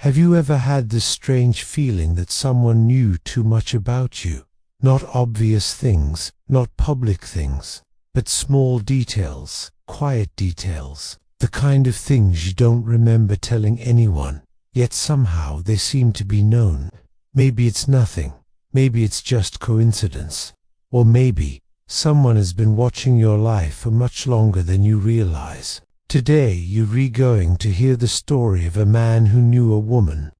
Have you ever had this strange feeling that someone knew too much about you? Not obvious things, not public things, but small details, quiet details, the kind of things you don't remember telling anyone, yet somehow they seem to be known. Maybe it's nothing, maybe it's just coincidence, or maybe someone has been watching your life for much longer than you realize. Today you're going to hear the story of a man who knew a woman's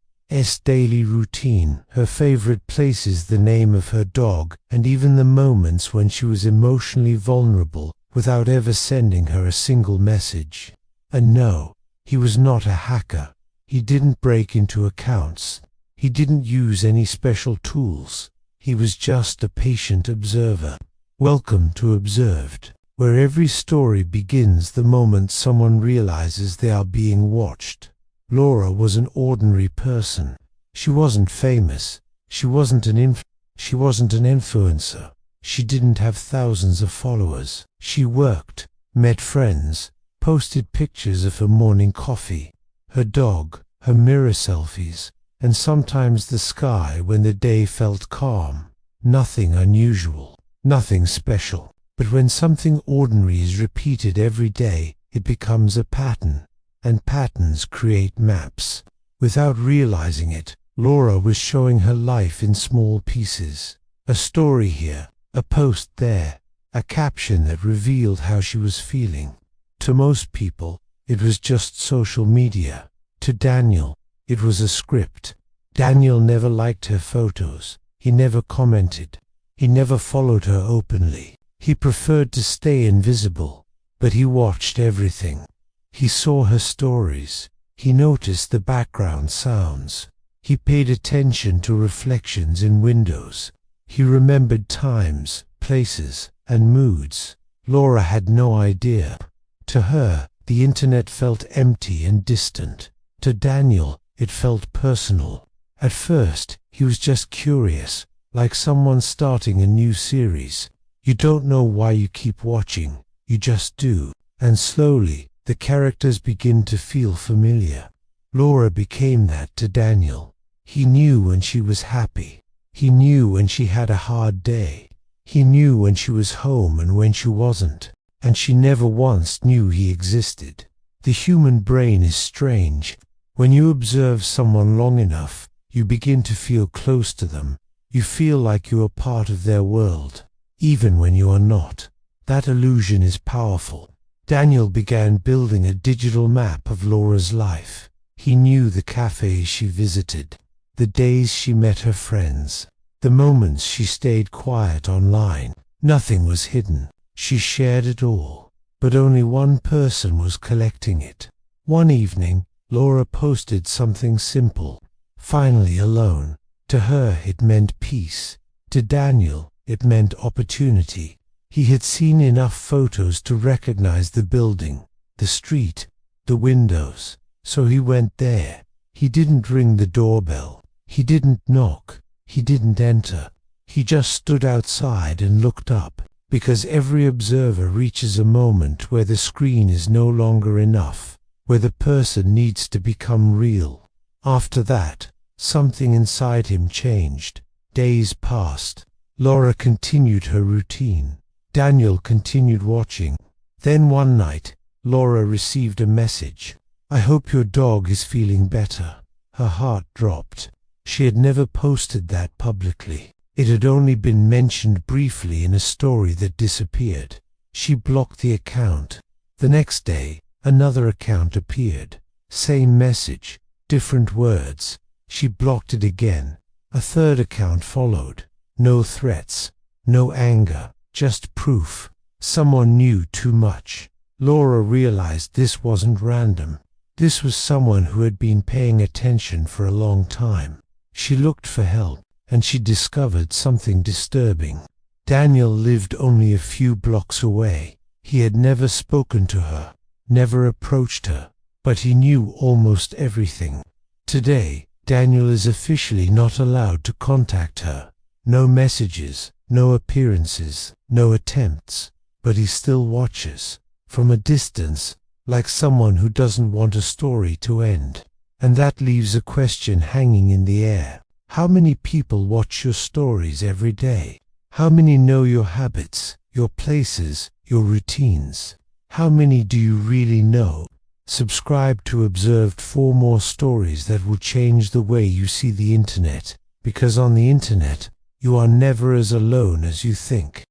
daily routine, her favorite places, the name of her dog, and even the moments when she was emotionally vulnerable without ever sending her a single message. And no, he was not a hacker. He didn't break into accounts. He didn't use any special tools. He was just a patient observer. Welcome to Observed, where every story begins the moment someone realizes they are being watched. Laura was an ordinary person. She wasn't famous. She wasn't an influencer. She didn't have thousands of followers. She worked, met friends, posted pictures of her morning coffee, her dog, her mirror selfies, and sometimes the sky when the day felt calm. Nothing unusual, nothing special. But when something ordinary is repeated every day, it becomes a pattern, and patterns create maps. Without realizing it, Laura was showing her life in small pieces. A story here, a post there, a caption that revealed how she was feeling. To most people, it was just social media. To Daniel, it was a script. Daniel never liked her photos. He never commented. He never followed her openly. He preferred to stay invisible, but he watched everything. He saw her stories. He noticed the background sounds. He paid attention to reflections in windows. He remembered times, places, and moods. Laura had no idea. To her, the internet felt empty and distant. To Daniel, it felt personal. At first, he was just curious, like someone starting a new series. You don't know why you keep watching, you just do. And slowly, the characters begin to feel familiar. Laura became that to Daniel. He knew when she was happy. He knew when she had a hard day. He knew when she was home and when she wasn't. And she never once knew he existed. The human brain is strange. When you observe someone long enough, you begin to feel close to them. You feel like you are part of their world, even when you are not. That illusion is powerful. Daniel began building a digital map of Laura's life. He knew the cafes she visited, the days she met her friends, the moments she stayed quiet online. Nothing was hidden. She shared it all, but only one person was collecting it. One evening, Laura posted something simple. Finally alone. To her it meant peace. To Daniel it meant opportunity. He had seen enough photos to recognize the building, the street, the windows. So he went there. He didn't ring the doorbell. He didn't knock. He didn't enter. He just stood outside and looked up. Because every observer reaches a moment where the screen is no longer enough, where the person needs to become real. After that, something inside him changed. Days passed. Laura continued her routine. Daniel continued watching. Then one night, Laura received a message. "I hope your dog is feeling better." Her heart dropped. She had never posted that publicly. It had only been mentioned briefly in a story that disappeared. She blocked the account. The next day, another account appeared. Same message, different words. She blocked it again. A third account followed. No threats, no anger, just proof. Someone knew too much. Laura realized this wasn't random. This was someone who had been paying attention for a long time. She looked for help, and she discovered something disturbing. Daniel lived only a few blocks away. He had never spoken to her, never approached her, but he knew almost everything. Today, Daniel is officially not allowed to contact her. No messages, no appearances, no attempts, but he still watches, from a distance, like someone who doesn't want a story to end. And that leaves a question hanging in the air. How many people watch your stories every day? How many know your habits, your places, your routines? How many do you really know? Subscribe to Observed for more stories that will change the way you see the internet, because on the internet, you are never as alone as you think.